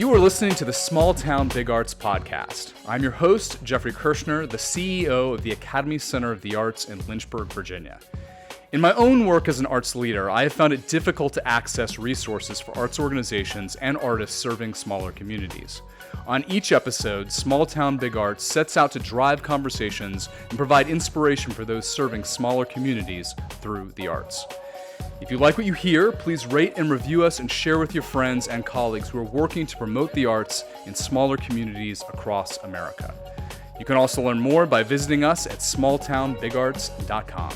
You are listening to the Small Town Big Arts podcast. I'm your host, Jeffrey Kirshner, the CEO of the Academy Center of the Arts in Lynchburg, Virginia. In my own work as an arts leader, I have found it difficult to access resources for arts organizations and artists serving smaller communities. On each episode, Small Town Big Arts sets out to drive conversations and provide inspiration for those serving smaller communities through the arts. If you like what you hear, please rate and review us and share with your friends and colleagues who are working to promote the arts in smaller communities across America. You can also learn more by visiting us at smalltownbigarts.com.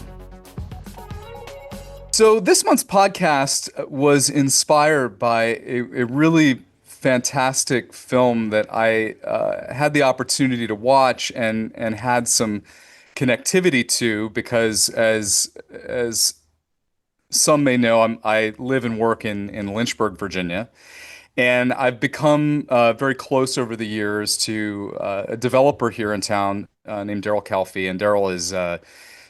So this month's podcast was inspired by a really fantastic film that I had the opportunity to watch and had some connectivity to because as some may know, I live and work in Lynchburg, Virginia, and I've become very close over the years to a developer here in town named Daryl Calfee, and Daryl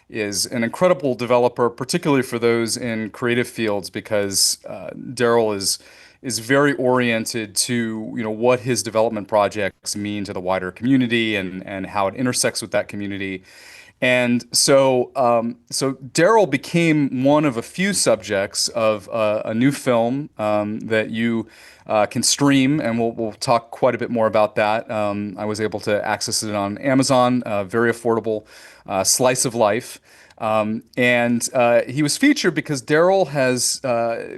is an incredible developer, particularly for those in creative fields, because Daryl is very oriented to what his development projects mean to the wider community and how it intersects with that community. And so Daryl became one of a few subjects of a new film that you can stream, and we'll talk quite a bit more about that. I was able to access it on Amazon, very affordable slice of life. And he was featured because Daryl has,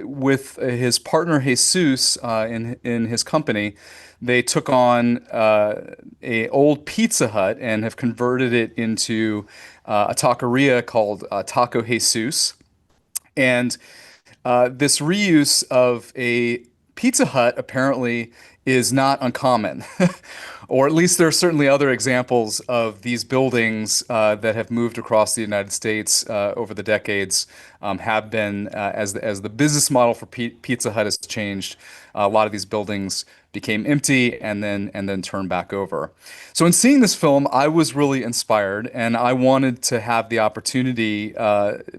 with his partner Jesus in his company, they took on a old Pizza Hut and have converted it into a taqueria called Taco Jesus. And this reuse of a Pizza Hut apparently is not uncommon. Or at least there are certainly other examples of these buildings that have moved across the United States over the decades, have been, as the business model for Pizza Hut has changed, a lot of these buildings became empty and then turned back over. So in seeing this film, I was really inspired, and I wanted to have the opportunity,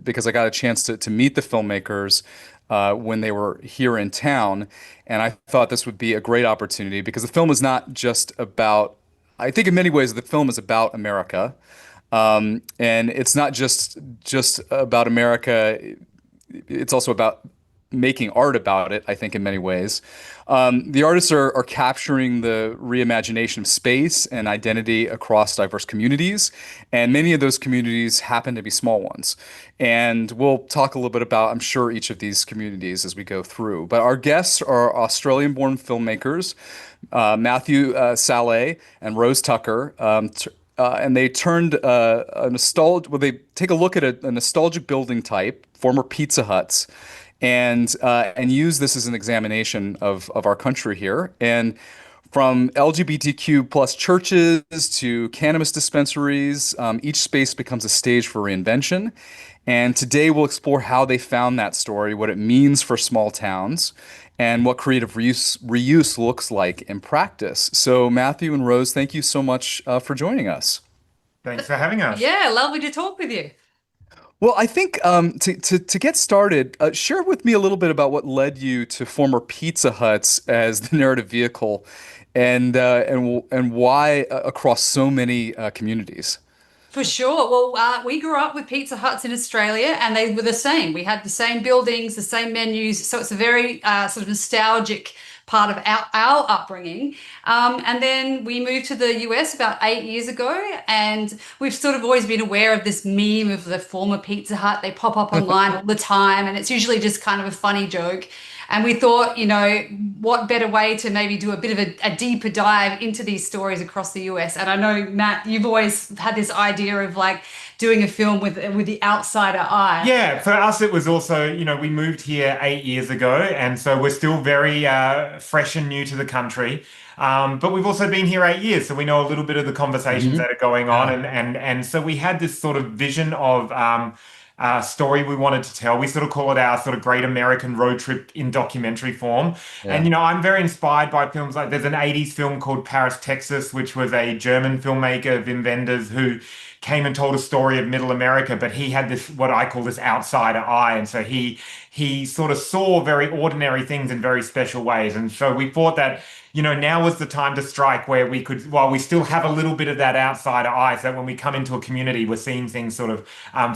because I got a chance to meet the filmmakers when they were here in town. And I thought this would be a great opportunity because the film is not just about, I think in many ways the film is about America. And it's not just about America, it's also about making art about it, I think, in many ways. The artists are capturing the reimagination of space and identity across diverse communities, and many of those communities happen to be small ones. And we'll talk a little bit about, I'm sure, each of these communities as we go through. But our guests are Australian-born filmmakers, Matthew Salleh and Rose Tucker, and they turned they take a look at a nostalgic building type, former Pizza Huts, and use this as an examination of our country here. And from LGBTQ plus churches to cannabis dispensaries, each space becomes a stage for reinvention. And today we'll explore how they found that story, what it means for small towns, and what creative reuse looks like in practice. So Matthew and Rose, thank you so much for joining us. Thanks for having us. Yeah, lovely to talk with you. Well, I think to get started, share with me a little bit about what led you to former Pizza Huts as the narrative vehicle, and why across so many communities. For sure. Well, we grew up with Pizza Huts in Australia, and they were the same. We had the same buildings, the same menus, so it's a very sort of nostalgic part of our upbringing. And then we moved to the US about 8 years ago, and we've sort of always been aware of this meme of the former Pizza Hut. They pop up online all the time, and it's usually just kind of a funny joke. And we thought, what better way to maybe do a bit of a deeper dive into these stories across the US. And I know, Matt, you've always had this idea of like doing a film with the outsider eye. Yeah, for us it was also, we moved here 8 years ago, and so we're still very fresh and new to the country. But we've also been here 8 years, so we know a little bit of the conversations that are going on. And so we had this sort of vision of story we wanted to tell. We sort of call it our sort of great American road trip in documentary form. Yeah. And, I'm very inspired by films like there's an 80s film called Paris, Texas, which was a German filmmaker, Wim Wenders, who came and told a story of Middle America, but he had this what I call this outsider eye, and so he sort of saw very ordinary things in very special ways. And so we thought that, now was the time to strike where we could, while we still have a little bit of that outsider eye, so that when we come into a community, we're seeing things sort of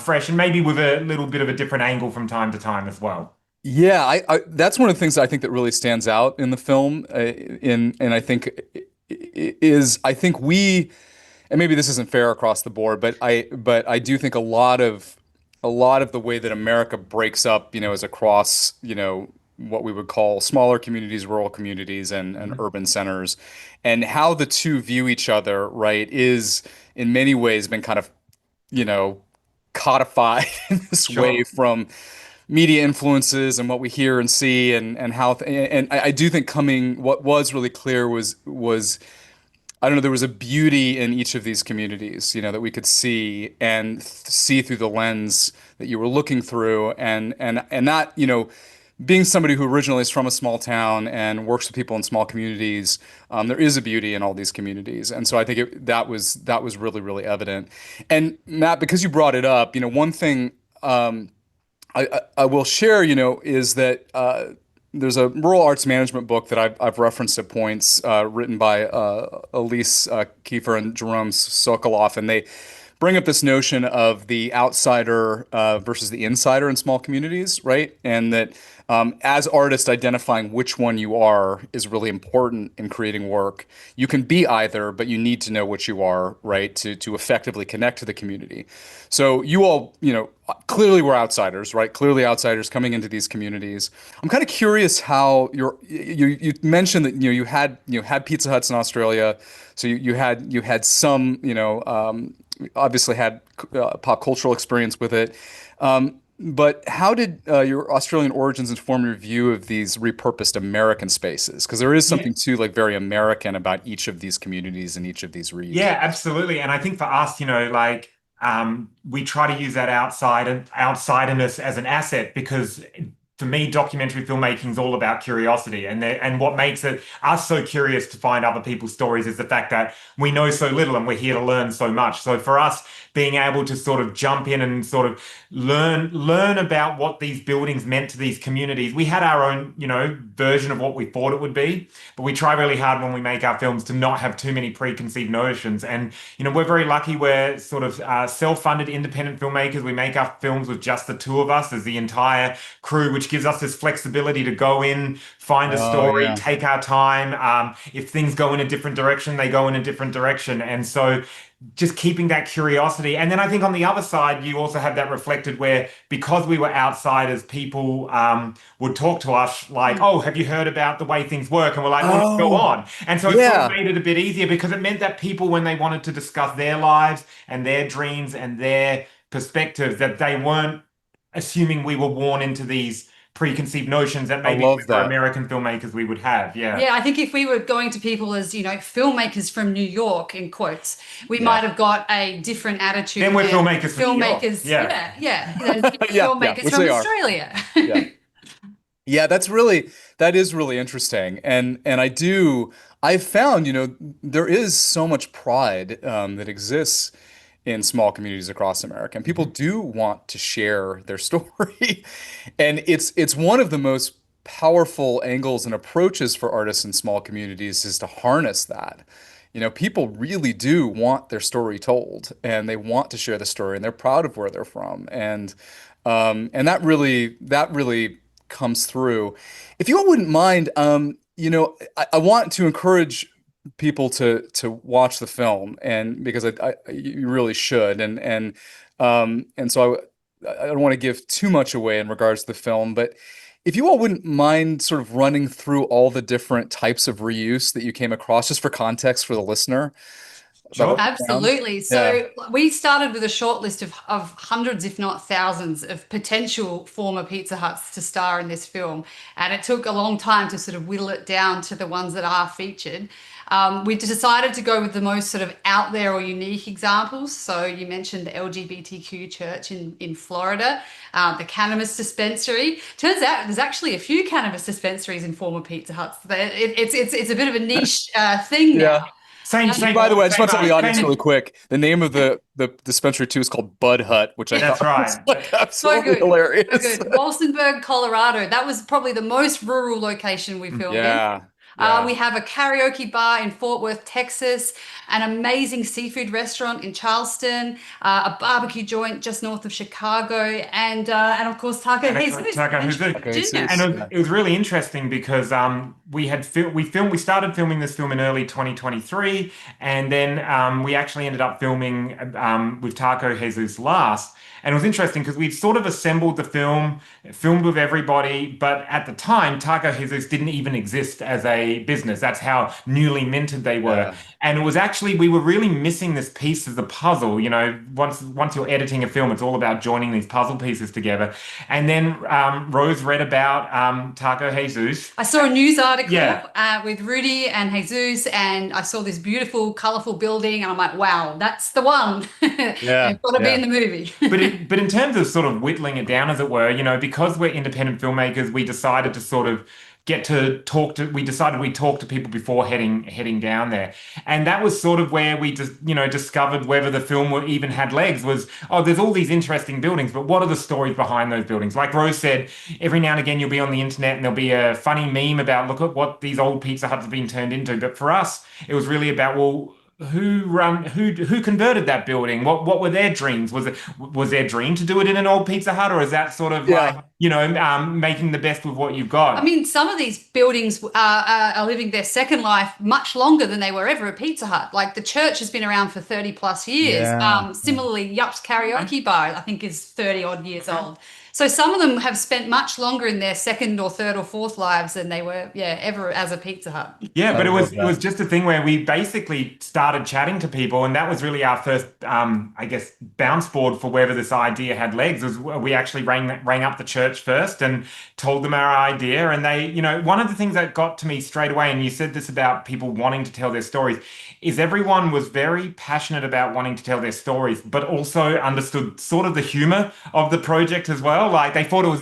fresh and maybe with a little bit of a different angle from time to time as well. Yeah, that's one of the things I think that really stands out in the film. And I think I think we, and maybe this isn't fair across the board, but I do think a lot of the way that America breaks up, is across, what we would call smaller communities, rural communities, and Mhm. urban centers, and how the two view each other, right, is in many ways been kind of, you know, codified in this way Sure. from media influences and what we hear and see, and how and I do think coming what was really clear was I don't know, there was a beauty in each of these communities, that we could see and see through the lens that you were looking through, and that, being somebody who originally is from a small town and works with people in small communities, there is a beauty in all these communities, and so I think that was really, really evident. And Matt, because you brought it up, one thing I will share, is that there's a rural arts management book that I've referenced at points, written by Elise Kiefer and Jerome Sokoloff, and they bring up this notion of the outsider versus the insider in small communities, right? And that as artists, identifying which one you are is really important in creating work. You can be either, but you need to know what you are, right, to effectively connect to the community. So you all, clearly were outsiders, right? Clearly outsiders coming into these communities. I'm kind of curious how you mentioned that you had Pizza Huts in Australia, so you had some, obviously had pop cultural experience with it. But how did your Australian origins inform your view of these repurposed American spaces? Because there is Yeah. something too like very American about each of these communities and each of these reuse. Yeah, absolutely. And I think for us, like we try to use that outsiderness as an asset because for me, documentary filmmaking is all about curiosity. And what makes it us so curious to find other people's stories is the fact that we know so little and we're here to learn so much. So for us, being able to sort of jump in and sort of learn about what these buildings meant to these communities. We had our own, version of what we thought it would be, but we try really hard when we make our films to not have too many preconceived notions. And, we're very lucky. We're sort of self-funded independent filmmakers. We make our films with just the two of us as the entire crew, which gives us this flexibility to go in, find a Oh story, yeah. take our time. If things go in a different direction, they go in a different direction. And so just keeping that curiosity. And then I think on the other side, you also have that reflected where because we were outsiders, people would talk to us like, oh, have you heard about the way things work? And we're like, oh, no, go Oh on. And so it sort of yeah. made it a bit easier because it meant that people, when they wanted to discuss their lives and their dreams and their perspectives, that they weren't assuming we were worn into these preconceived notions that I maybe love for that. American filmmakers we would have. Yeah. Yeah, I think if we were going to people as, filmmakers from New York, in quotes, we Yeah. might have got a different Then attitude we're than filmmakers from New York. filmmakers, Yeah. yeah, yeah, than Yeah, yeah, filmmakers which from they are. Australia. Yeah. Yeah, that is really interesting. And I've found, there is so much pride that exists in small communities across America. And people Mhm. do want to share their story. And it's one of the most powerful angles and approaches for artists in small communities is to harness that. People really do want their story told and they want to share the story and they're proud of where they're from. And that really comes through. If you all wouldn't mind, I want to encourage people to watch the film, and because you really should, and so I don't want to give too much away in regards to the film, but if you all wouldn't mind sort of running through all the different types of reuse that you came across, just for context for the listener about what Sure. you found. Absolutely. Yeah. So we started with a short list of hundreds, if not thousands, of potential former Pizza Huts to star in this film. And it took a long time to sort of whittle it down to the ones that are featured. We decided to go with the most sort of out there or unique examples. So you mentioned the LGBTQ church in Florida, the cannabis dispensary. Turns out there's actually a few cannabis dispensaries in former Pizza Huts. It's a bit of a niche thing Yeah. now. same, By the way, I just want to tell the audience really same. quick. The name of the dispensary too is called Bud Hut, which I That's thought was right. like So absolutely good. So hilarious. good. Walsenburg, Colorado. That was probably the most rural location we filmed in. Yeah, yeah, We have a karaoke bar in Fort Worth, Texas, an amazing seafood restaurant in Charleston, a barbecue joint just north of Chicago, and of course Taco And Jesus Tucker, in who's good. okay, Virginia. And Jesus, yeah, it was really interesting because we started filming this film in early 2023, and then we actually ended up filming with Taco Jesus last. And it was interesting because we'd sort of assembled the film, filmed with everybody, but at the time, Taco Jesus didn't even exist as a business. That's how newly minted they were. yeah, And it was actually we were really missing this piece of the puzzle. You know, once you're editing a film, it's all about joining these puzzle pieces together. And then Rose read about Taco Jesus. I saw a news article Yeah, with Rudy and Jesus, and I saw this beautiful, colorful building, and I'm like, wow, that's the one. yeah, They've got to be yeah. in the movie. but in terms of sort of whittling it down, as it were, you know, because we're independent filmmakers, we decided to sort of get to talk to. We decided we'd talk to people before heading down there, and that was sort of where we just discovered whether the film even had legs. Was oh, there's all these interesting buildings, but what are the stories behind those buildings? Like Rose said, every now and again you'll be on the internet and there'll be a funny meme about look at what these old Pizza Huts have been turned into. But for us, it was really about well who converted that building? What were their dreams? Was their dream to do it in an old Pizza Hut, or is that sort of like Yeah. making the best with what you've I got? mean, some of these buildings are living their second life much longer than they were ever a Pizza Hut. Like the church has been around for 30 plus years. Yeah. Similarly, Yup's Karaoke Bar, I think, is 30 odd years Okay. old. So some of them have spent much longer in their second or third or fourth lives than they were, yeah, ever as a Pizza Hut. Yeah, I but love it was that. just a thing where we basically started chatting to people, and that was really our first, I guess, bounce board for whether this idea had legs. Was we actually rang up the church first and told them our idea, and they, one of the things that got to me straight away, and you said this about people wanting to tell their stories, is everyone was very passionate about wanting to tell their stories, but also understood sort of the humor of the project as well. Like they thought it was,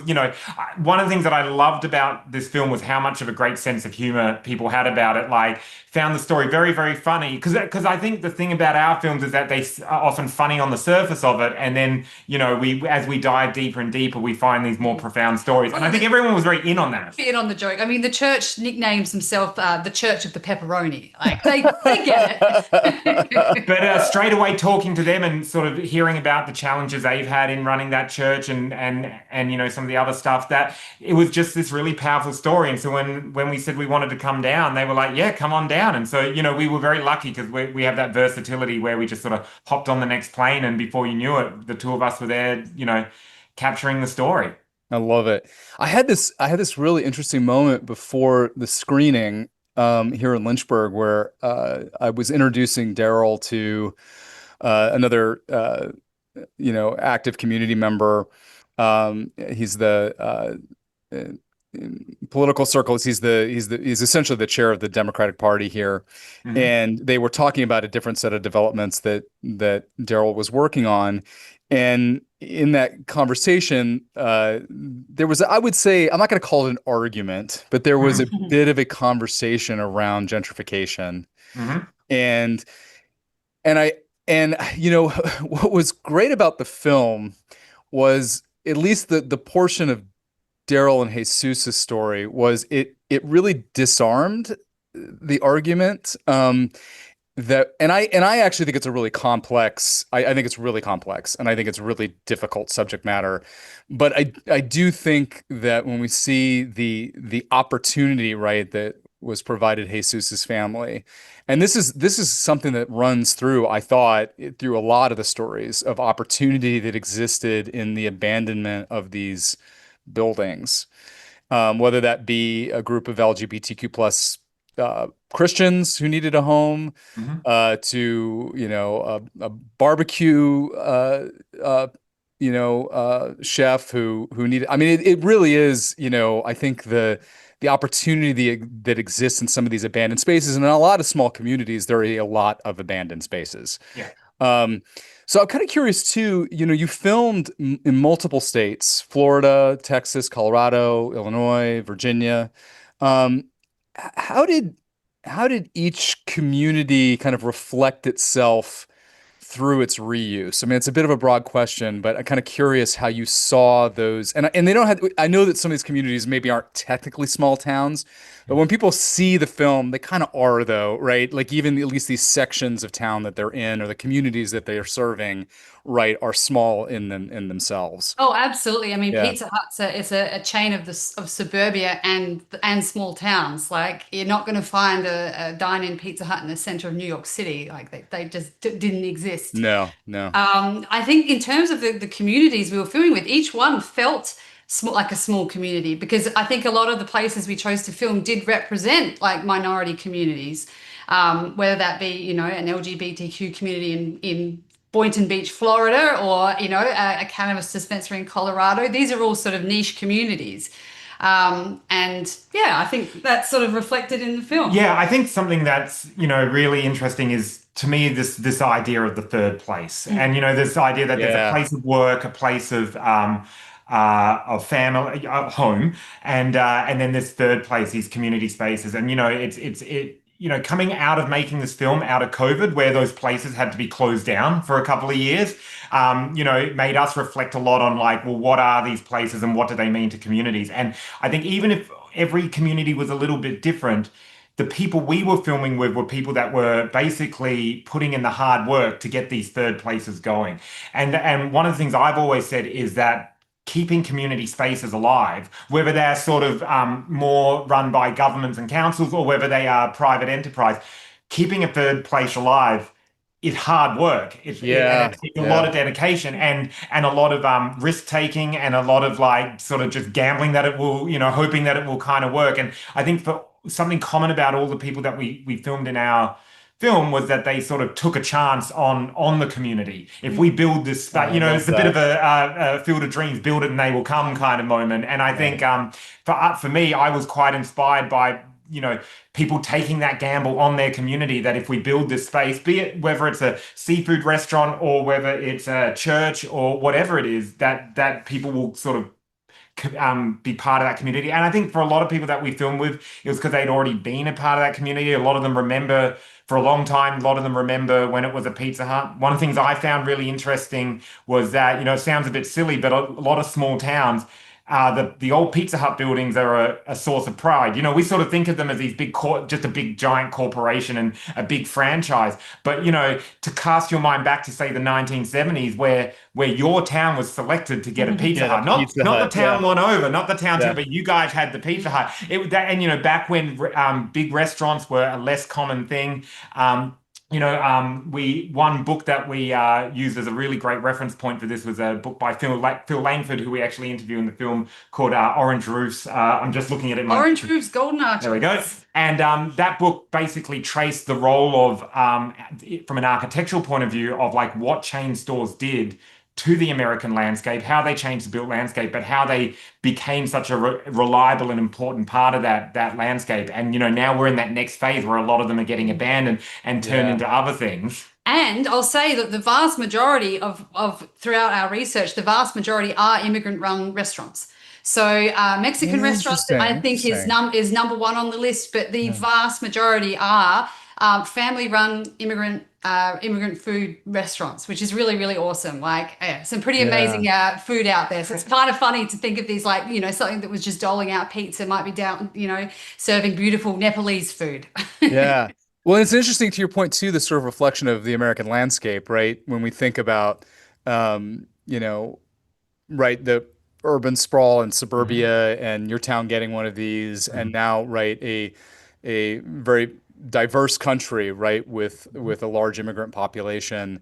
one of the things that I loved about this film was how much of a great sense of humor people had about it. Like found the story very, very funny because I think the thing about our films is that they are often funny on the surface of it, and then we as we dive deeper and deeper, we find these more profound stories. And I think everyone was very in on that. In on the joke. I mean, the church nicknames themselves the Church of the Pepperoni. Like they get it. But straight away talking to them and sort of hearing about the challenges they've had in running that church and some of the other stuff, that it was just this really powerful story. And so when we said we wanted to come down, they were like, yeah, come on down. And so we were very lucky because we have that versatility where we just sort of hopped on the next plane, and before you knew it, the two of us were there, capturing the story. I love it. I had this really interesting moment before the screening here in Lynchburg where I was introducing Daryl to another active community member. He's the in political circles, he's essentially the chair of the Democratic Party here. Hmm. And they were talking about a different set of developments that Daryl was working on. And in that conversation, there was, I would say, I'm not going to call it an argument, but there was a bit of a conversation around gentrification. Hmm. And and I and what was great about the film was at least the portion of Daryl and Jesus's story was it really disarmed the argument. And I actually think it's a really complex. I think it's really complex, and I think it's really difficult subject matter. But I do think that when we see the opportunity, right, that was provided Jesus's family, and this is something that runs through, I thought, through a lot of the stories of opportunity that existed in the abandonment of these buildings, whether that be a group of LGBTQ plus Christians who needed a home, Hmm. to a barbecue chef who needed. I mean, it really is. I think the opportunity that exists in some of these abandoned spaces, and in a lot of small communities, there are a lot of abandoned spaces. Yeah. Um, so I'm kind of curious too, you filmed in multiple states, Florida, Texas, Colorado, Illinois, Virginia. How did how did each community kind of reflect itself through its reuse? I mean, it's a bit of a broad question, but I'm kind of curious how you saw those. And they don't have, I know that some of these communities maybe aren't technically small towns, but when people see the film, they kind of are though, right? Like even at least these sections of town that they're in or the communities that they are serving, right, are small in themselves. Oh, absolutely. I mean, Yeah. Pizza Hut's a chain of of suburbia and small towns. Like you're not going to find a dine-in Pizza Hut in the center of New York City. Like they just didn't exist. No, no. I think in terms of the communities we were filming with, each one felt small, like a small community because I think a lot of the places we chose to film did represent like minority communities, whether that be, you know, an LGBTQ community in Boynton Beach, Florida, or, you know, a cannabis dispensary in Colorado. These are all sort of niche communities. And yeah, I think that's sort of reflected in the film. Yeah, I think something that's, really interesting is to me this idea of the third place. And this idea that there's a Yeah. place of work, a place of family, home, and then this third place, these community spaces. And coming out of making this film out of COVID, where those places had to be closed down for a couple of years, it made us reflect a lot on like, well, what are these places and what do they mean to communities? And I think even if every community was a little bit different, the people we were filming with were people that were basically putting in the hard work to get these third places going. And one of the things I've always said is that keeping community spaces alive, whether they're sort of more run by governments and councils or whether they are private enterprise, keeping a third place alive is hard work. And Yeah. it takes a lot Yeah. of dedication and a lot of risk taking and a lot of like sort of just gambling that it will, hoping that it will kind of work. And I think for something common about all the people that we filmed in our film was that they sort of took a chance on the community. If we build this, Oh, I love it's a bit of that. a field of dreams, build it and they will come kind of moment. And I Yeah. think for me, I was quite inspired by people taking that gamble on their community that if we build this space, be it whether it's a seafood restaurant or whether it's a church or whatever it is, that people will sort of be part of that community. And I think for a lot of people that we filmed with, it was because they'd already been a part of that community. A lot of them remember for a long time, a lot of them remember when it was a Pizza Hut. One of the things I found really interesting was that, it sounds a bit silly, but a lot of small towns, the old Pizza Hut buildings are a source of pride. We sort of think of them as these just a big giant corporation and a big franchise. But to cast your mind back to say the 1970s, where your town was selected to get a Pizza Yeah, the Hut, not Pizza not the Hut. town Yeah. one over, not the town two, Yeah. but you guys had the Pizza Hut. And back when big restaurants were a less common thing. We one book that we used as a really great reference point for this was a book by Phil Langford, who we actually interview in the film, called Orange Roofs. I'm just looking at it in my. Orange Roof's Golden There we go. Arches. And that book basically traced the role of, from an architectural point of view, of like what chain stores did to the American landscape, how they changed the built landscape, but how they became such a reliable and important part of that landscape. And now we're in that next phase where a lot of them are getting abandoned and turned Yeah. into other things. And I'll say that the vast majority of throughout our research, the vast majority are immigrant-run restaurants. So Mexican restaurants, Interesting. I think, Interesting. is number one on the list, but the Yeah. vast majority are family-run immigrant food restaurants, which is really, really awesome. Like, yeah, some pretty Yeah. amazing food out there. So it's kind of funny to think of these, like, something that was just doling out pizza might be down, serving beautiful Nepalese food. Yeah. Well, it's interesting to your point too, the sort of reflection of the American landscape, right? When we think about, you know, right, the urban sprawl and Mhm. suburbia and your town getting one of these, and now, right, a very diverse country, right, with a large immigrant population.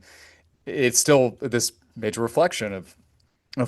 It's still this major reflection of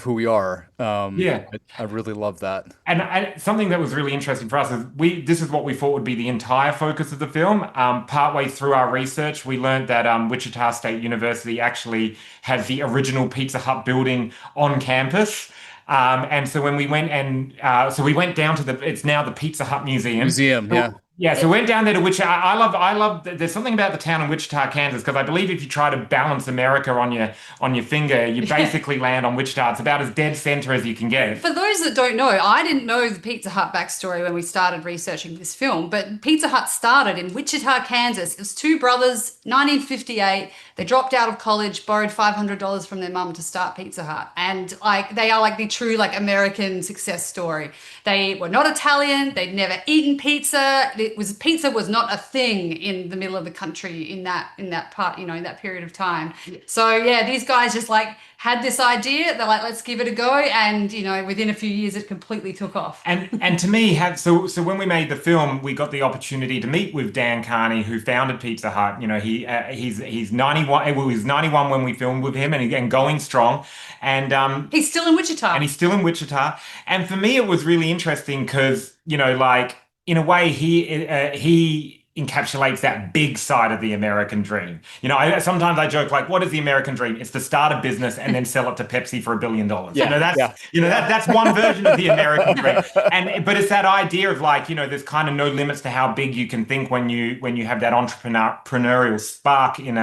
who we are. Yeah. I really love that. And something that was really interesting for us is this is what we thought would be the entire focus of the film. Partway through our research, we learned that Wichita State University actually has the original Pizza Hut building on campus. And so when we went and so we went down to it's now the Pizza Hut Museum. Museum, yeah. Yeah, so we went down there to Wichita. There's something about the town in Wichita, Kansas, because I believe if you try to balance America on your finger, you basically land on Wichita. It's about as dead center as you can get. For those that don't know, I didn't know the Pizza Hut backstory when we started researching this film, but Pizza Hut started in Wichita, Kansas. It was two brothers, 1958. They dropped out of college, borrowed $500 from their mum to start Pizza Hut. And like they are like the true like American success story. They were not Italian, they'd never eaten pizza. Pizza was not a thing in the middle of the country in that part, in that period of time. So yeah, these guys just like had this idea. They're like, let's give it a go, and within a few years, it completely took off. And to me, so when we made the film, we got the opportunity to meet with Dan Carney, who founded Pizza Hut. He's 91. Well, he was 91 when we filmed with him, and going strong. And He's still in Wichita. and he's still in Wichita. And for me, it was really interesting because, like in a way, he encapsulates that big side of the American dream. Sometimes I joke like, what is the American dream? It's to start a business and then sell it to Pepsi for $1 billion. Yeah, That's one version of the American dream. But it's that idea of like, there's kind of no limits to how big you can think when you have that entrepreneurial spark in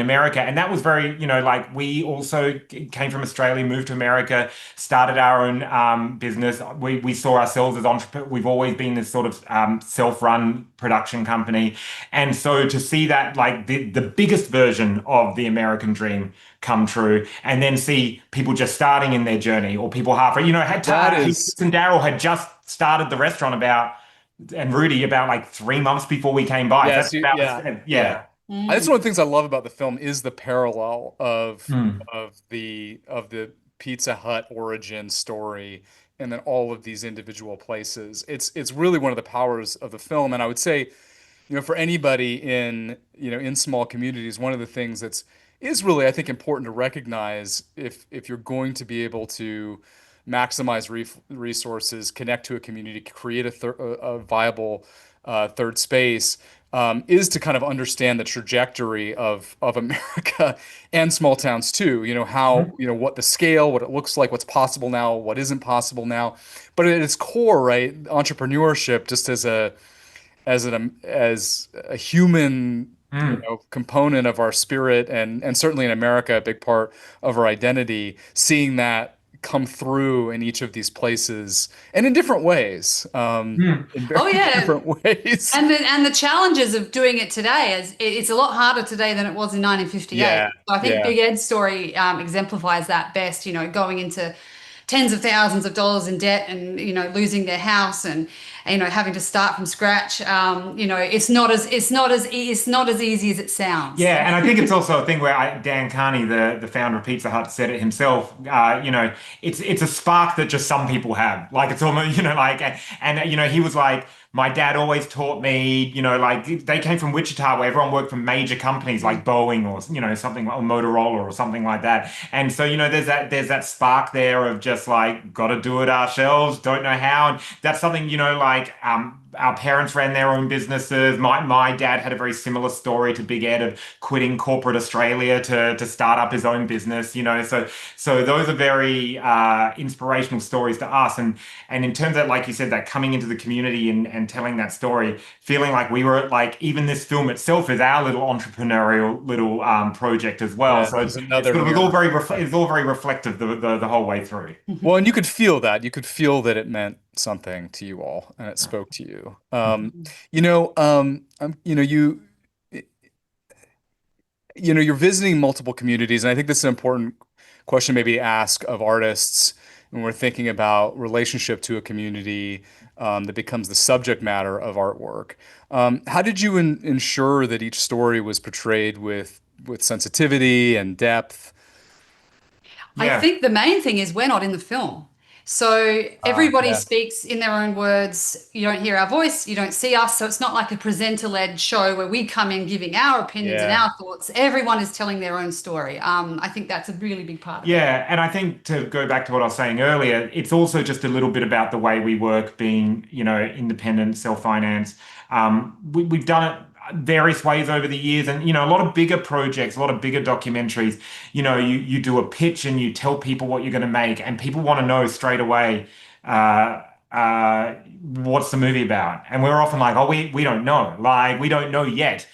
America. And that was very, like we also came from Australia, moved to America, started our own business. We saw ourselves as entrepreneurs. We've always been this sort of self-run production company. And so to see that like the biggest version of the American dream come true, and then see people just starting in their journey or people halfway, and Daryl had just started the restaurant and Rudy about like 3 months before we came by. Yes, yeah. That's one of the things I love about the film is the parallel of the Pizza Hut origin story and then all of these individual places. It's really one of the powers of the film. And I would say, for anybody in small communities, one of the things is really, I think, important to recognize if you're going to be able to maximize resources, connect to a community, create a viable third space, is to kind of understand the trajectory of America and small towns too. What the scale, what it looks like, what's possible now, what isn't possible now. But at its core, right, entrepreneurship, just as a human component of our spirit, and certainly in America, a big part of our identity, seeing that come through in each of these places and in different ways, in very different ways. And the challenges of doing it today it's a lot harder today than it was in 1958. Yeah, So I think yeah. Big Ed's story exemplifies that best. Going into tens of thousands of dollars in debt and losing their house and having to start from scratch. It's not as easy as it sounds. Yeah, and I think it's also a thing where Dan Carney, the founder of Pizza Hut, said it himself. It's a spark that just some people have. Like it's almost he was like, my dad always taught me, like they came from Wichita where everyone worked for major companies like Boeing or something, or Motorola or something like that. And so there's that spark there of just like got to do it ourselves, don't know how. And that's something our parents ran their own businesses. My dad had a very similar story to Big Ed of quitting corporate Australia to start up his own business. So those are very inspirational stories to us. And in terms of, like you said, that coming into the community and telling that story, feeling like we were like, even this film itself is our little entrepreneurial little project as well. Yeah, so there's it's another it's all very reflective the whole way through. Well, and you could feel that. You could feel that it meant something to you all, and it spoke to you. You're visiting multiple communities, and I think this is an important question maybe to ask of artists when we're thinking about relationship to a community that becomes the subject matter of artwork. How did you ensure that each story was portrayed with sensitivity and depth? I Yeah. think the main thing is we're not in the film. So everybody Yeah. speaks in their own words. You don't hear our voice, you don't see us. So it's not like a presenter-led show where we come in giving our opinions and Yeah. our thoughts. Everyone is telling their own story. I think that's a really big part of it. Yeah, and I think to go back to what I was saying earlier, it's also just a little bit about the way we work, being, independent, self-finance. We've done it various ways over the years, and a lot of bigger projects, a lot of bigger documentaries. You do a pitch and you tell people what you're going to make, and people want to know straight away. what's the movie about? And we're often like, oh, we don't know. Like, we don't know yet.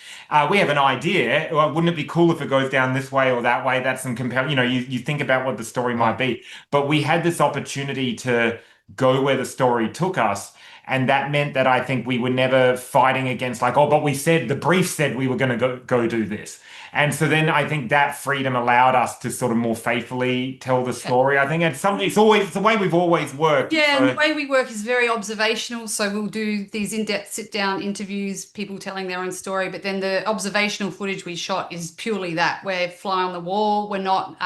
We have an idea. Well, wouldn't it be cool if it goes down this way or that way? That's some compelling, you think about what the story might be. But we had this opportunity to go where the story took us. And that meant that I think we were never fighting against like, oh, but we said the brief said we were going to go do this. And so then I think that freedom allowed us to sort of more faithfully tell the story. I think it's the way we've always worked. Yeah, and the So, way we work is very observational. So we'll do these in-depth sit-down interviews, people telling their own story. But then the observational footage we shot is purely that. We're fly on the wall. We're not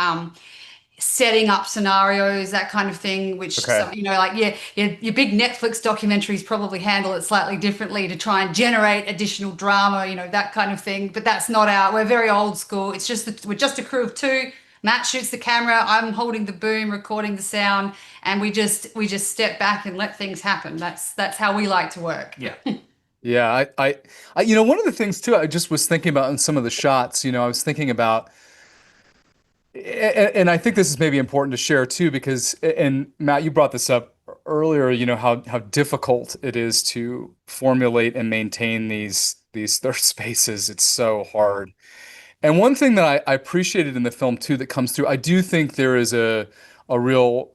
setting up scenarios, that kind of thing, which Okay. like your big Netflix documentaries probably handle it slightly differently to try and generate additional drama, that kind of thing. But that's not we're very old school. It's just that we're just a crew of two. Matt shoots the camera, I'm holding the boom, recording the sound, and we just step back and let things happen. That's how we like to work. yeah. Yeah, one of the things too, I just was thinking about in some of the shots, I was thinking about, and I think this is maybe important to share too, because, and Matt, you brought this up earlier, how difficult it is to formulate and maintain these third spaces. It's so hard. And one thing that I appreciated in the film too that comes through, I do think there is a real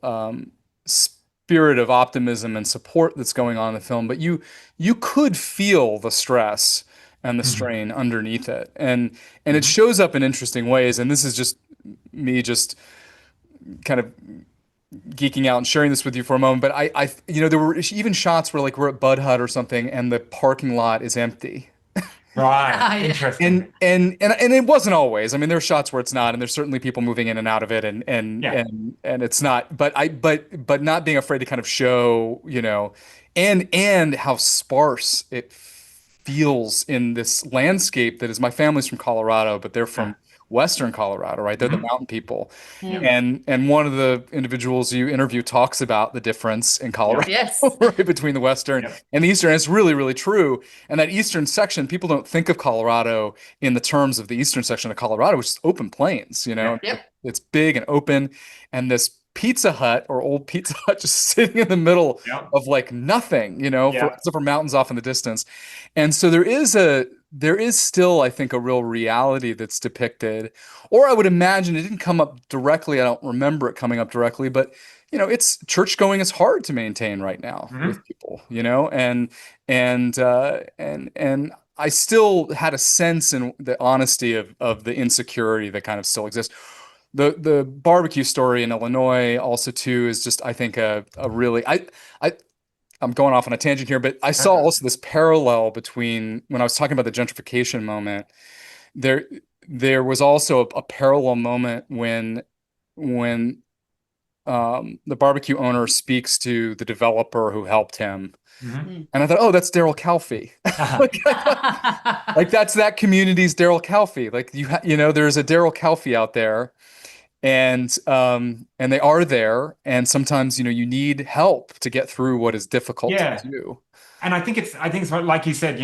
spirit of optimism and support that's going on in the film, but you could feel the stress and the Mhm. strain underneath it. And it Mhm. shows up in interesting ways. And this is just me just kind of geeking out and sharing this with you for a moment. But there were even shots where like we're at Bud Hut or something and the parking lot is empty. Right. Yeah. Interesting. And it wasn't always. I mean, there are shots where it's not, and there's certainly people moving in and out of it, Yeah. and it's not. But not being afraid to kind of show, and how sparse it feels in this landscape that is. My family's from Colorado, but they're Yeah. from Western Colorado, right? They're the Mhm. mountain people, Yeah. Mm. and one of the individuals you interview talks about the difference in Yeah. Colorado, Yes. right, between the Western Yeah. and the Eastern. And it's really, really true. And that Eastern section, people don't think of Colorado in the terms of the Eastern section of Colorado, which is open plains, Yeah. Yep. it's big and open. And this Pizza Hut or old Pizza Hut just sitting in the middle Yeah. of like nothing, Yeah. except for mountains off in the distance. And so there is still, I think, a real reality that's depicted. Or I would imagine it didn't come up directly. I don't remember it coming up directly, but it's church going is hard to maintain right now Mhm. with people, and I still had a sense in the honesty of the insecurity that kind of still exists. The barbecue story in Illinois also too is just, I think, a really I I'm going off on a tangent here, but I saw also this parallel between when I was talking about the gentrification moment. There there was also a parallel moment when the barbecue owner speaks to the developer who helped him. Mhm. Mm. And I thought, oh, that's Daryl Calfee. Like, I thought, like that's that community's Daryl Calfee. Like there's a Daryl Calfee out there, and they are there, and sometimes you need help to get through what is difficult to Yeah. do. And I think it's like you said,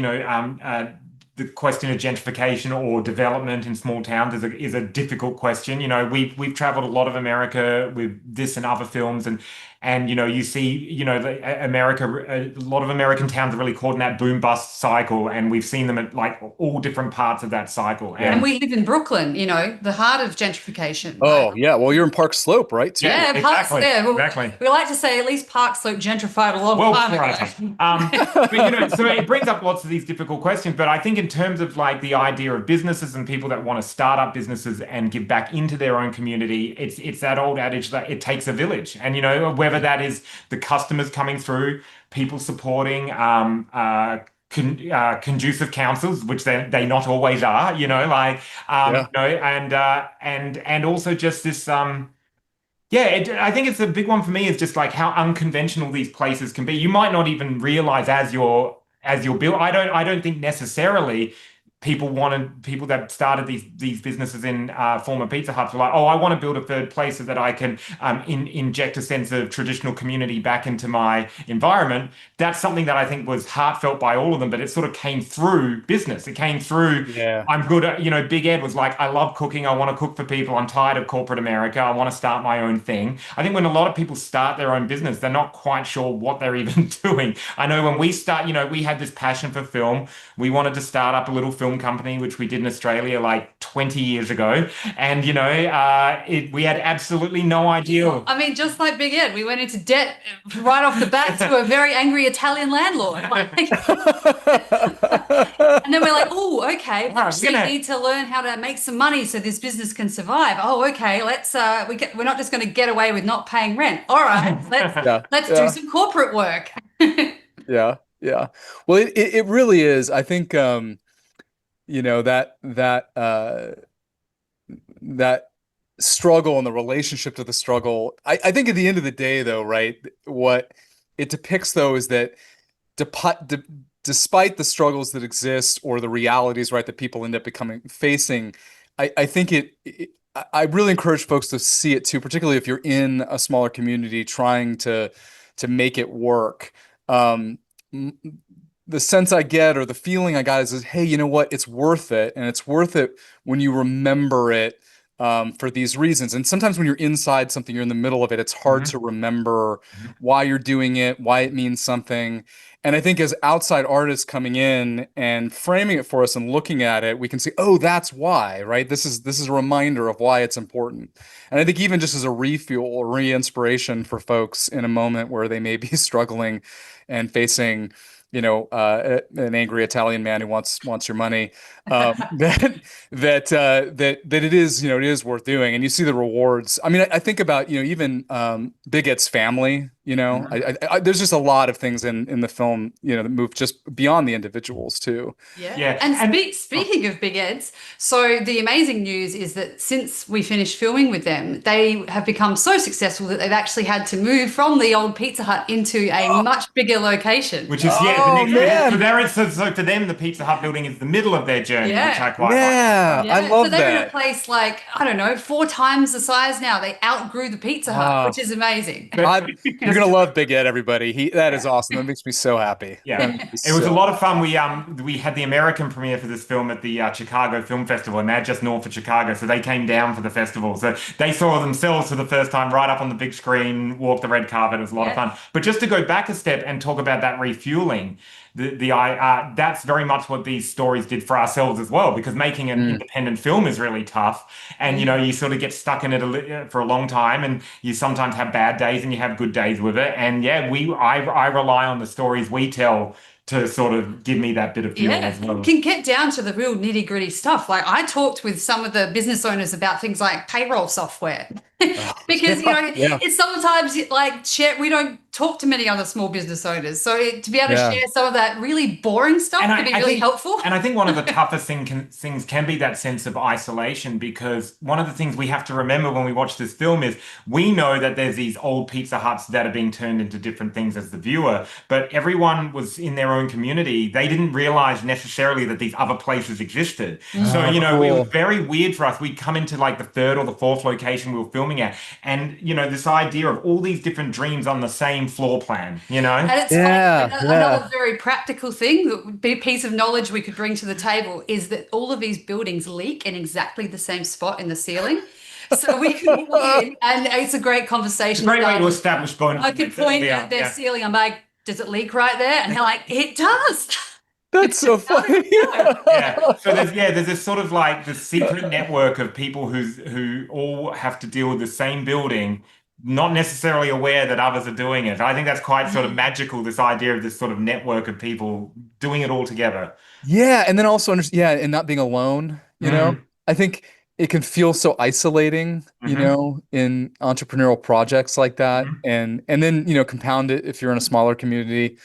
the question of gentrification or development in small towns is a difficult question. We've traveled a lot of America with this and other films, and you see, America, a lot of American towns are really caught in that boom bust cycle, and we've seen them at like all different parts of that cycle. Yeah. And And we live in Brooklyn, the heart of gentrification. Oh, yeah. Well, you're in Park Slope, right, too? yeah, Yeah, Parks. exactly, Yeah, well, exactly. we like to say at least Park Slope gentrified a long Well, time right. ago. But so it brings up lots of these difficult questions. But I think in terms of like the idea of businesses and people that want to start up businesses and give back into their own community, it's that old adage that it takes a village. And whether that is the customers coming through, people supporting, conducive councils, which they not always are, like Yeah. and also just this yeah, I think it's a big one for me is just like how unconventional these places can be. You might not even realize as you're built. I don't think necessarily people that started these businesses in former Pizza Huts were like, oh, I want to build a third place so that I can inject a sense of traditional community back into my environment. That's something that I think was heartfelt by all of them, but it sort of came through business. It came through, Yeah. I'm good at, Big Ed was like, I love cooking. I want to cook for people. I'm tired of corporate America. I want to start my own thing. I think when a lot of people start their own business, they're not quite sure what they're even doing. I know when we start, we had this passion for film. We wanted to start up a little film company, which we did in Australia like 20 years ago. And, we had absolutely no idea. I mean, just like Big Ed, we went into debt right off the bat to a very angry Italian landlord. And then we're like, oh, okay, we actually need to learn how to make some money so this business can survive. Oh, okay, we're not just going to get away with not paying rent. All right, let's do some corporate work. Yeah. Yeah. Well, it really is. I think, that struggle and the relationship to the struggle. I think at the end of the day, though, right, what it depicts, though, is that despite the struggles that exist or the realities, right, that people end up facing, I think I really encourage folks to see it too, particularly if you're in a smaller community trying to make it work. The sense I get or the feeling I got is, hey, you know what? It's worth it. And it's worth it when you remember it for these reasons. And sometimes when you're inside something, you're in the middle of it, it's hard to remember why you're doing it, why it means something. And I think as outside artists coming in and framing it for us and looking at it, we can see, oh, that's why, right? This is a reminder of why it's important. And I think even just as a refuel or re-inspiration for folks in a moment where they may be struggling and facing an angry Italian man who wants your money, that it is worth doing, and you see the rewards. I mean, I think about even Big Ed's family. There's just a lot of things in the film that move just beyond the individuals too. Yeah. And speaking of Big Ed's, so the amazing news is that since we finished filming with them, they have become so successful that they've actually had to move from the old Pizza Hut into a much bigger location. Which is the next. So for them, the Pizza Hut building is the middle of their journey, which I quite like. I love that. So they're in a place like, I don't know, 4 times the size now. They outgrew the Pizza Hut, which is amazing. You're gonna love Big Ed, everybody. That is awesome. That makes me so happy. Yeah, it was a lot of fun. We had the American premiere for this film at the Chicago Film Festival, and they're just north of Chicago, so they came down for the festival. So they saw themselves for the first time right up on the big screen, walked the red carpet. It was a lot of fun. But just to go back a step and talk about that refueling, that's very much what these stories did for ourselves as well, because making an independent film is really tough, and you sort of get stuck in it for a long time, and you sometimes have bad days and you have good days with it. And I rely on the stories we tell to sort of give me that bit of fuel as well. Can get down to the real nitty gritty stuff. Like I talked with some of the business owners about things like payroll software. Because it's sometimes like we don't talk to many other small business owners, so to be able to share some of that really boring stuff can be really helpful. And I think one of the toughest things can be that sense of isolation, because one of the things we have to remember when we watch this film is we know that there's these old Pizza Huts that are being turned into different things as the viewer, but everyone was in their own community. They didn't realize necessarily that these other places existed. So cool. It was very weird for us. We'd come into like the 3rd or the 4th location we were filming at, and this idea of all these different dreams on the same floor plan, And it's another very practical thing, the piece of knowledge we could bring to the table is that all of these buildings leak in exactly the same spot in the ceiling. So we could walk in, and it's a great conversation. Great way to establish bonus. I could point at their ceiling. I'm like, does it leak right there? And they're like, it does. That's so funny. So there's this sort of like the secret network of people who all have to deal with the same building, not necessarily aware that others are doing it. I think that's quite sort of magical, this idea of this sort of network of people doing it all together. Yeah, and then also and not being alone, I think it can feel so isolating, in entrepreneurial projects like that. And then, compound it if you're in a smaller community.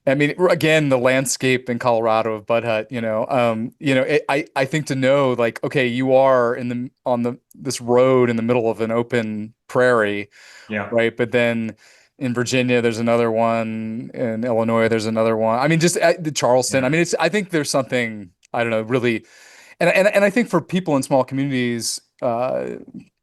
I mean, again, the landscape in Colorado of Bud Hut, I think to know, like, okay, you are on this road in the middle of an open prairie, right? But then in Virginia, there's another one. In Illinois, there's another one. I mean, just Charleston. I mean, I think there's something I don't know, really, and I think for people in small communities,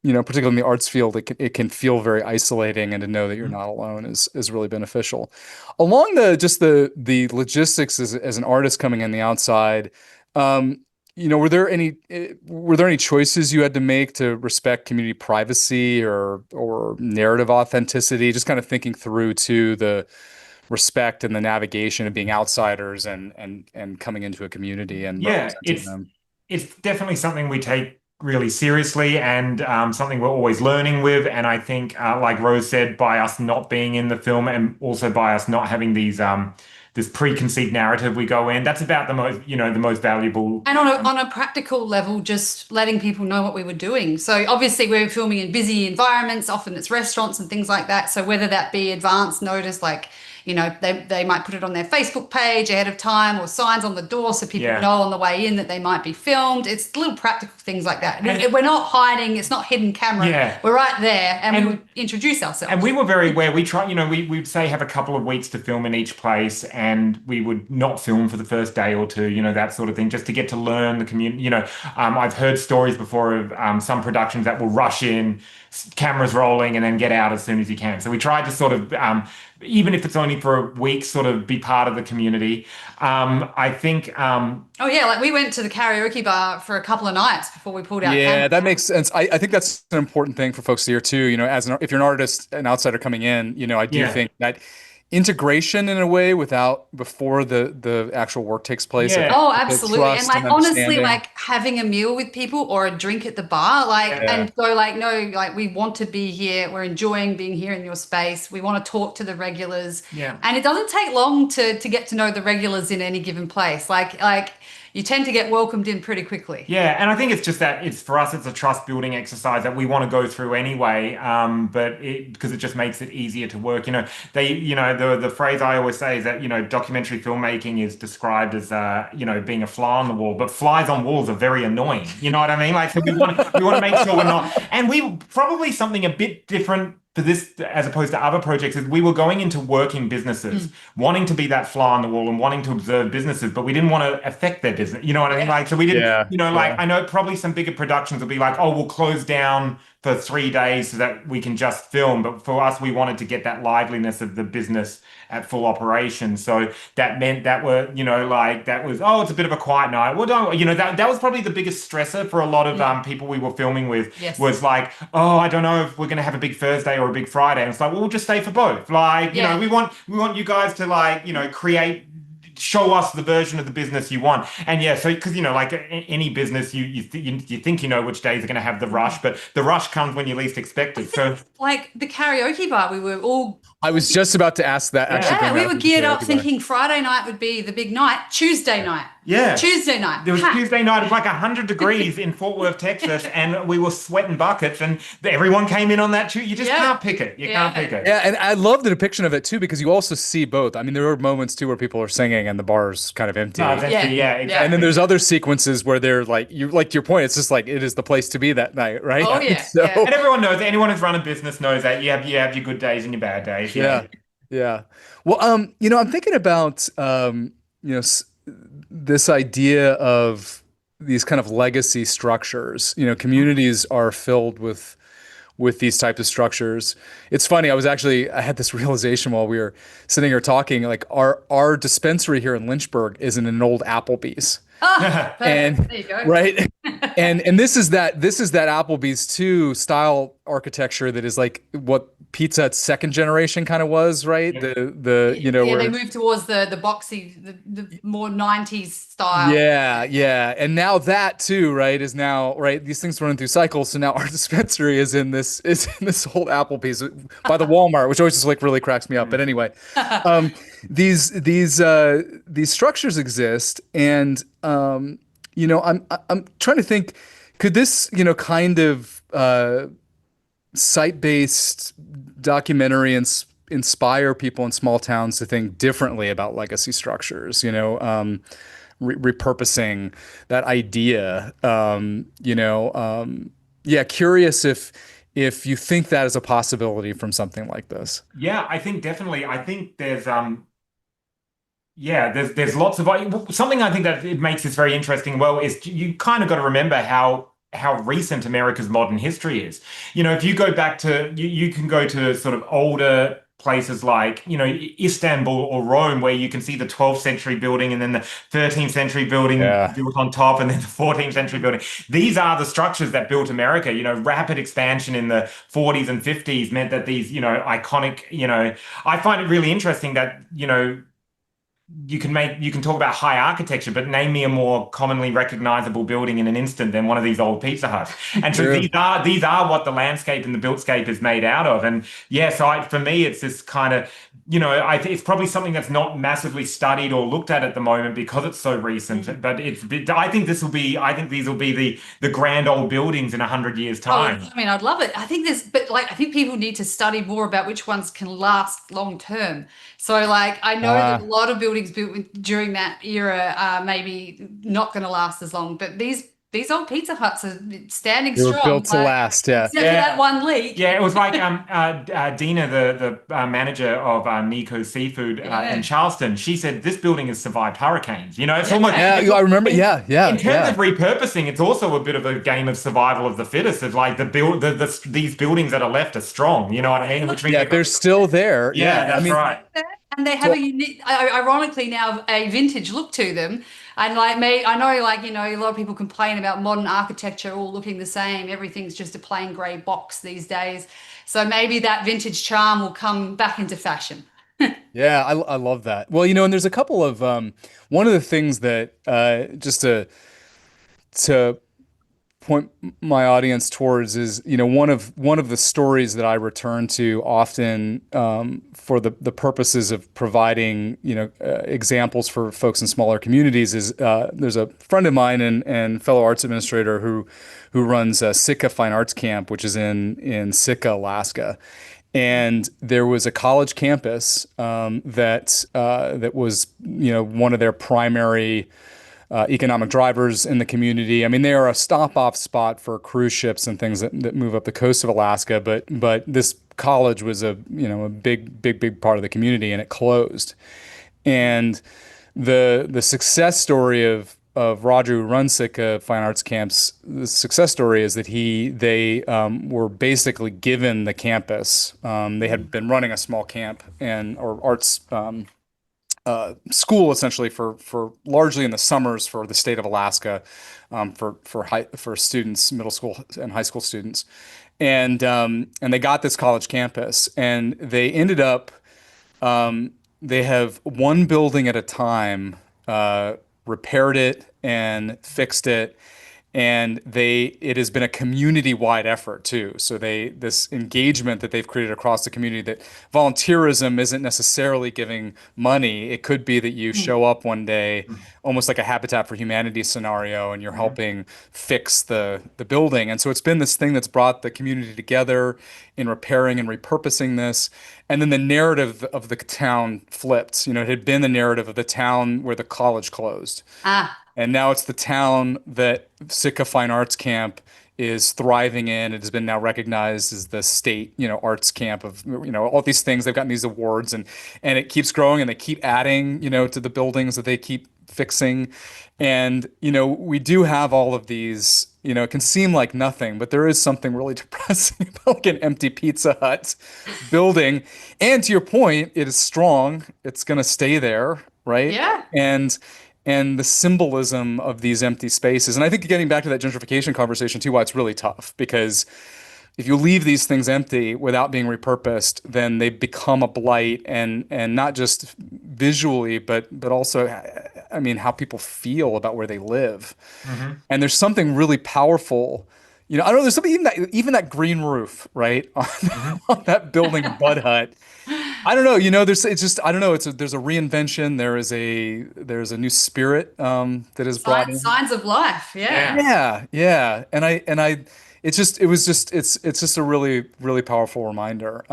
particularly in the arts field, it can feel very isolating, and to know that you're not alone is really beneficial. Along the logistics as an artist coming in the outside, um, were there any choices you had to make to respect community privacy or narrative authenticity? Just kind of thinking through to the respect and the navigation of being outsiders and coming into a community and Yeah, representing them. it's definitely something we take really seriously, and something we're always learning with. And I think, like Rose said, by us not being in the film, and also by us not having this preconceived narrative we go in, that's about the most valuable. And on a practical level, just letting people know what we were doing. So obviously we're filming in busy environments, often it's restaurants and things like that. So whether that be advance notice, like, they might put it on their Facebook page ahead of time, or signs on the door so people Yeah. know on the way in that they might be filmed. It's little practical things like that. And- We're not hiding, it's not hidden camera. Yeah. We're right there, and we And- would introduce ourselves. And we were very aware. We try, we'd say have a couple of weeks to film in each place, and we would not film for the first day or two, that sort of thing, just to get to learn the community. I've heard stories before of some productions that will rush in, cameras rolling, and then get out as soon as you can. So we tried to sort of, even if it's only for a week, sort of be part of the community. I think. Oh yeah, like we went to the karaoke bar for a couple of nights before we pulled out Yeah, camera. that makes sense. I think that's an important thing for folks to hear too. If you're an artist, an outsider coming in, I do Yeah. think that integration in a way before the actual work takes place. Yeah. Oh, The absolutely. And trust like and honestly, understanding. like having a meal with people or a drink at the bar, like, Yeah. and go like, no, like we want to be here. We're enjoying being here in your space. We want to talk to the regulars. Yeah. And it doesn't take long to get to know the regulars in any given place. Like you tend to get welcomed in pretty quickly. Yeah, and I think it's just that for us, it's a trust building exercise that we want to go through anyway. But because it just makes it easier to work. The phrase I always say is that documentary filmmaking is described as being a fly on the wall, but flies on walls are very annoying. You know what I mean? Like, so we want to make sure we're not, and we probably something a bit different for this as opposed to other projects is we were going into working businesses, wanting to be that fly on the wall and wanting to observe businesses, but we didn't want to affect their business. You know what I mean? Like, so we didn't, Yeah, like, yeah. I know probably some bigger productions will be like, oh, we'll close down for 3 days so that we can just film. But for us, we wanted to get that liveliness of the business at full operation. So that meant that that was, oh, it's a bit of a quiet night. Well, that was probably the biggest stressor for a lot of people we were filming with. Yes. Was like, oh, I don't know if we're going to have a big Thursday or a big Friday. And it's like, well, we'll just stay for both. Like, Yeah. we want you guys to show us the version of the business you want. And yeah, so because like any business, you think which days are going to have the rush, but the rush comes when you least expect it. So Like the karaoke bar, we were all I was just about to ask that. Actually, yeah, bring we that were up with geared the up karaoke bar. thinking Friday night would be the big night, Tuesday night. yeah. Tuesday night. There was packed. Tuesday night, it was like 100 degrees in Fort Worth, Texas, and we were sweating buckets, and everyone came in on that too. You just Yeah. can't pick it. You Yeah. can't pick it. Yeah, and I love the depiction of it too, because you also see both. I mean, there are moments too where people are singing and the bar's kind of empty. No, it's empty. Yeah. Yeah, Yeah. exactly. And then there's other sequences where they're like, to your point, it's just like it is the place to be that night, right? Oh, yeah, So, yeah. And everyone knows, anyone who's run a business knows that you have your good days and your bad days. yeah, yeah. Well, I'm thinking about this idea of these kind of legacy structures. Communities are filled with these types of structures. It's funny. I had this realization while we were sitting here talking. Like our dispensary here in Lynchburg is in an old Applebee's. Ah, And there you go. right, and this is that Applebee's too style architecture that is like what Pizza Hut's second generation kind of was, right? The Yeah, where they moved towards the boxy, the more 90s style. yeah, and now that too, right, is now right. These things run through cycles, so now our dispensary is in this old Applebee's by the Walmart, which always just like really cracks me up. But anyway, these structures exist, and I'm trying to think, could this kind of site-based documentary inspire people in small towns to think differently about legacy structures? Repurposing that idea. Yeah, curious if you think that is a possibility from something like this. Yeah, I think definitely. I think there's Yeah, there's lots of something I think that it makes this very interesting. Well, is you kind of got to remember how recent America's modern history is. You know, if you go back to you can go to sort of older places like, you know, Istanbul or Rome, where you can see the 12th century building and then the 13th century building Yeah. built on top and then the 14th century building. These are the structures that built America. You know, rapid expansion in the 40s and 50s meant that these, you know, iconic, you know, I find it really interesting that, you know, you can talk about high architecture, but name me a more commonly recognizable building in an instant than one of these old Pizza Huts. And so True. these are what the landscape and the builtscape is made out of. And yeah, so for me, it's this kind of, you know, it's probably something that's not massively studied or looked at the moment because it's so recent. But I think I think these will be the grand old buildings in 100 years' Oh, time. I mean, I'd love it. I think but like, I think people need to study more about which ones can last long term. So, like, I know that a Uh, lot of buildings built during that era are maybe not going to last as long, but these old Pizza Huts are standing they were strong, built to like, last. Yeah. except for that Yeah. one leak. Yeah, it was like Dina, the manager of Nico Seafood in Yeah. Charleston. She said this building has survived hurricanes. You know, Yeah. Yeah. I remember. Yeah. in Yeah. terms Yeah. of repurposing, it's also a bit of a game of survival of the fittest. It's like these buildings that are left are strong. You know what I mean? Which means Yeah. they've got, They're still there. yeah, Yeah. I that's mean, right. And they have a so unique, ironically now, a vintage look to them. And like me, I know, like, you know, a lot of people complain about modern architecture all looking the same. Everything's just a plain grey box these days. So maybe that vintage charm will come back into fashion. yeah, I love that. Well, you know, and there's a couple of one of the things that just to point my audience towards is, you know, one of the stories that I return to often for the purposes of providing, you know, examples for folks in smaller communities is there's a friend of mine and fellow arts administrator who runs Sitka Fine Arts Camp, which is in Sitka, Alaska. And there was a college campus that was, you know, one of their primary economic drivers in the community. I mean, they are a stop-off spot for cruise ships and things that move up the coast of Alaska. But this college was a, you know, a big part of the community, and it closed. And the success story of Roger, who runs Sitka Fine Arts Camps, the success story is that they were basically given the campus. They had been running a small camp and or arts school essentially for largely in the summers for the state of Alaska, for students, middle school and high school students, and they got this college campus, and they ended up they have one building at a time repaired it and fixed it, and it has been a community-wide effort too. So this engagement that they've created across the community, that volunteerism isn't necessarily giving money. It could be that you show up one day, almost like a Habitat for Humanity scenario, and you're Mhm. helping fix the building. And so it's been this thing that's brought the community together in repairing and repurposing this. And then the narrative of the town flipped. You know, it had been the narrative of the town where the college closed. Ah, And now it's the town that Sitka Fine Arts Camp is thriving in. It has been now recognized as the state, you know, arts camp of, you know, all these things. They've gotten these awards, and it keeps growing, and they keep adding, you know, to the buildings that they keep fixing. And, you know, we do have all of these, you know, it can seem like nothing, but there is something really depressing about like an empty Pizza Hut building. And to your point, it is strong. It's going to stay there, right? yeah. And the symbolism of these empty spaces. And I think getting back to that gentrification conversation too, why it's really tough, because if you leave these things empty without being repurposed, then they become a blight, and not just visually, but also, I mean, how people feel about where they live. Mhm. And there's something really powerful. You know, I don't know, there's something even that green roof, right? Mhm. On that building of Bud Hut. I don't know, you know, it's just I don't know, there's a reinvention, there's a new spirit that is brought in. Signs of life. Yeah. Yeah. Yeah, yeah. And I it's just a really powerful reminder.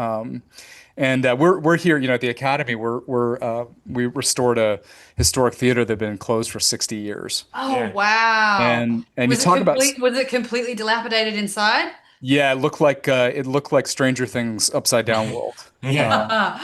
And we're here, you know, at the Academy. We restored a historic theater that had been closed for 60 years. Oh, Yeah. wow. And you talk about Was it completely dilapidated inside? yeah, it looked like Stranger Things upside down world. Yeah.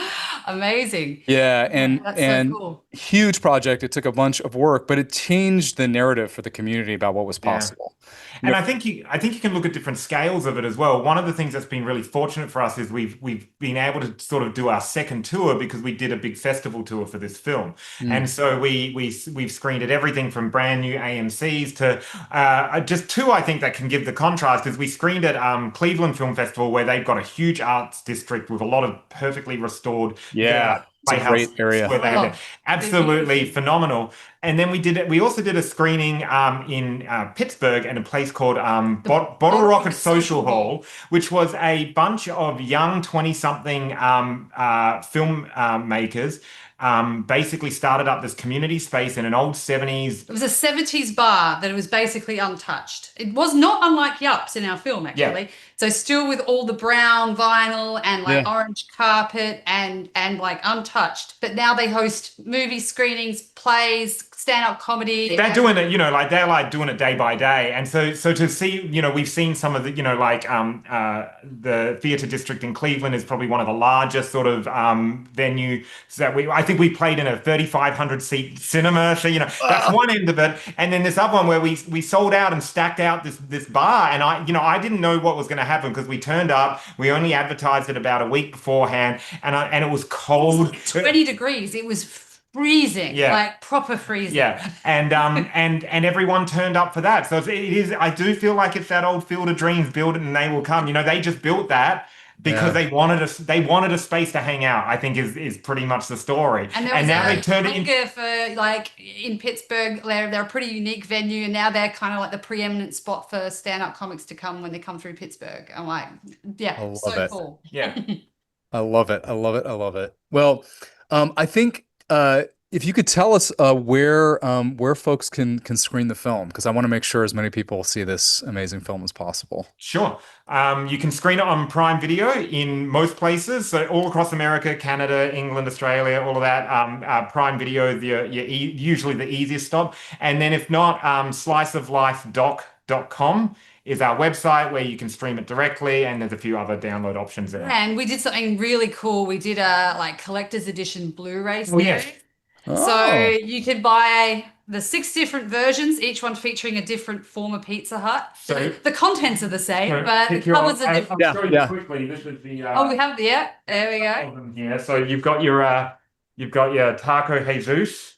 Amazing. Yeah, Yeah, and that's so and cool. huge project. It took a bunch of work, but it changed the narrative for the community about what was Yeah. possible. You And know, I think you can look at different scales of it as well. One of the things that's been really fortunate for us is we've been able to sort of do our second tour because we did a big festival tour for this film. mm, And so we've screened at everything from brand new AMCs to just two I think that can give the contrast is we screened at Cleveland Film Festival where they've got a huge arts district with a lot of perfectly restored yeah, it's a Playhouse great area. where they had that. Oh, they're Absolutely beautiful. phenomenal. And then we did it. We also did a screening in Pittsburgh and a place called The Bottle Bottle Rocket Rocket Social Social Hall. Hall, which was a bunch of young 20-something film makers. Basically started up this community space in an old 70s. It was a 70s bar that was basically untouched. It was not unlike Yups in our film, Yeah, actually. So still with all the brown vinyl and Yeah. like orange carpet and like untouched. But now they host movie screenings, plays, stand-up comedy, they're and doing it, like they're like doing it day by day. And so to see, we've seen some of the, like the theater district in Cleveland is probably one of the largest sort of venue that I think we played in a 3,500 seat cinema. So, that's Ah, one end of it. And then this other one where we sold out and stacked out this bar. And I didn't know what was going to happen because we turned up, we only advertised it about a week beforehand and it was it was cold. like 20 degrees. It was freezing, Yeah. like proper freezing. Yeah, and everyone turned up for that. So it is. I do feel like it's that old Field of Dreams, build it and they will come. They just built that because yeah. they wanted a space to hang out. I think is pretty much the story. And there And was now they a turned it in. hunger for like in Pittsburgh, they're a pretty unique venue, and now they're kind of like the preeminent spot for stand-up comics to come when they come through Pittsburgh. I'm like, yeah, I love so it. cool. Yeah, I love it. I love it. I love it. Well, I think if you could tell us where folks can screen the film, because I want to make sure as many people see this amazing film as possible. sure. You can screen it on Prime Video in most places, so all across America, Canada, England, Australia, all of that. Prime Video is usually the easiest stop. And then if not, sliceoflifedoc.com is our website where you can stream it directly, and there's a few other download options there. And we did something really cool. We did a like collector's edition Blu-ray Oh, yes. series. So Oh, you could buy the 6 different versions, each one featuring a different former Pizza Hut. So, The contents are the same, but the pick your, covers are I'll different. yeah, show you yeah. quickly. This is the Oh, we have, yeah, there we go. of them here. So you've got your Taco Jesus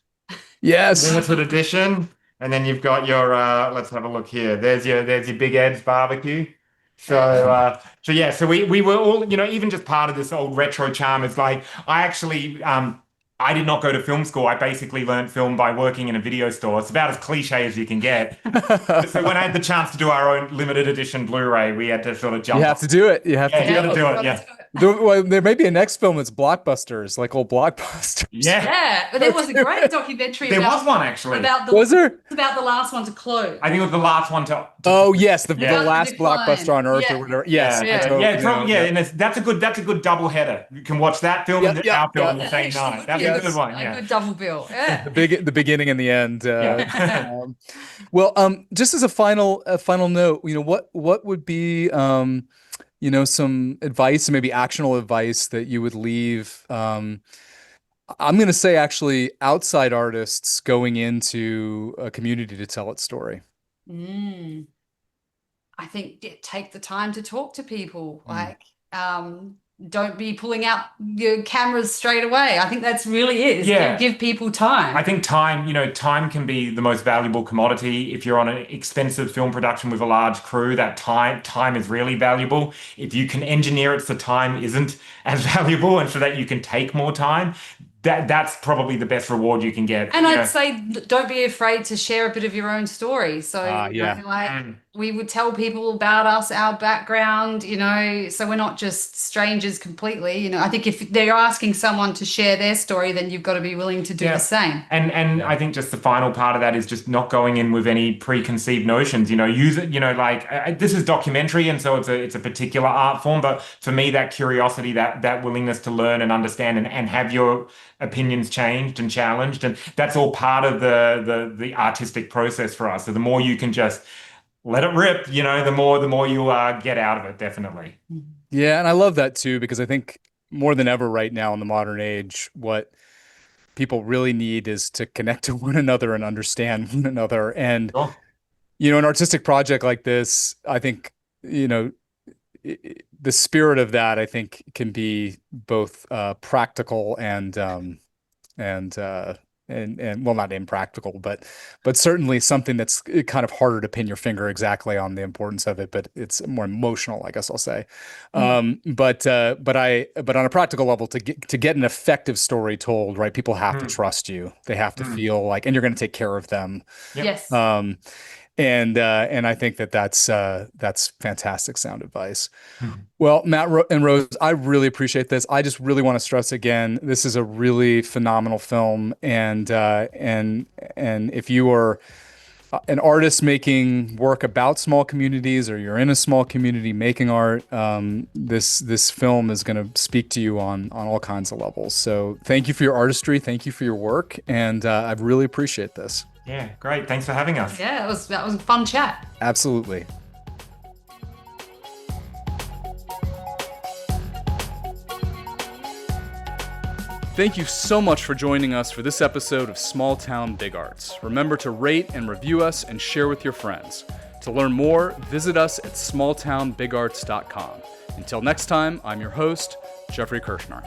Yes. limited edition, and then you've got your let's have a look here. There's your Big Ed's barbecue. So yeah, so we were all, even just part of this old retro charm is like I actually I did not go to film school. I basically learned film by working in a video store. It's about as cliche as you can get. So when I had the chance to do our own limited edition Blu-ray, we had to sort of You jump have on. to do it. You have to Yeah, you do got to it. do it. Gotta Yeah. do it. Well, there may be a next film that's blockbusters, like old blockbusters. Yeah. Yeah, but there was a great documentary There was about one actually. Was there? the last one to close. I think it was the last one to Oh yes, the Yeah. last Decline. blockbuster on Earth or Yeah. whatever. Yes, Yeah, I totally yeah, it's know. probably, yeah, and that's a good double header. You can watch that film Yeah, and yeah, our film yeah. on the same Actually, night. That's yeah, a good one. a Yeah, good double bill. Yeah. The beginning and the end. yeah. Well, just as a final note, what would be some advice and maybe actionable advice that you would leave I'm going to say actually outside artists going into a community to tell its story. Mm. I think take the time to talk to people. Mm. Like, don't be pulling out your cameras straight away. I think that's really is. Yeah. Give people time. I think time can be the most valuable commodity. If you're on an expensive film production with a large crew, that time is really valuable. If you can engineer it so time isn't as valuable and so that you can take more time, that's probably the best reward you can get. And I'd say don't be afraid to share a bit of your own story. So, Yeah. like we would tell people about us, our background, so we're not just strangers completely. I think if they're asking someone to share their story, then you've got to be willing to do Yeah. the same. And I think just the final part of that is just not going in with any preconceived notions. Use it. Like this is documentary, and so it's a particular art form. But for me, that curiosity, that willingness to learn and understand, and have your opinions changed and challenged, and that's all part of the artistic process for us. So the more you can just let it rip, the more you get out of it, definitely. Yeah, and I love that too because I think more than ever right now in the modern age, what people really need is to connect to one another and understand one another. And, Sure. an artistic project like this, I think, the spirit of that, I think, can be both practical and and well, not impractical, but certainly something that's kind of harder to pin your finger exactly on the importance of it, but it's more emotional, I guess I'll say. But on a practical level, to get an effective story told, right? People have to Mm, trust you. They have to mm. feel like, and you're going to take care of them. Yep. Yes. And I think that's fantastic sound advice. Mm. Well, Matt and Rose, I really appreciate this. I just really want to stress again, this is a really phenomenal film, and if you are an artist making work about small communities, or you're in a small community making art, this film is going to speak to you on all kinds of levels. So, thank you for your artistry, thank you for your work, and I really appreciate this. Yeah, great. Thanks for having us. Yeah, that was a fun chat. Absolutely. Thank you so much for joining us for this episode of Small Town Big Arts. Remember to rate and review us and share with your friends. To learn more, visit us at smalltownbigarts.com. Until next time, I'm your host, Jeffrey Kirshner.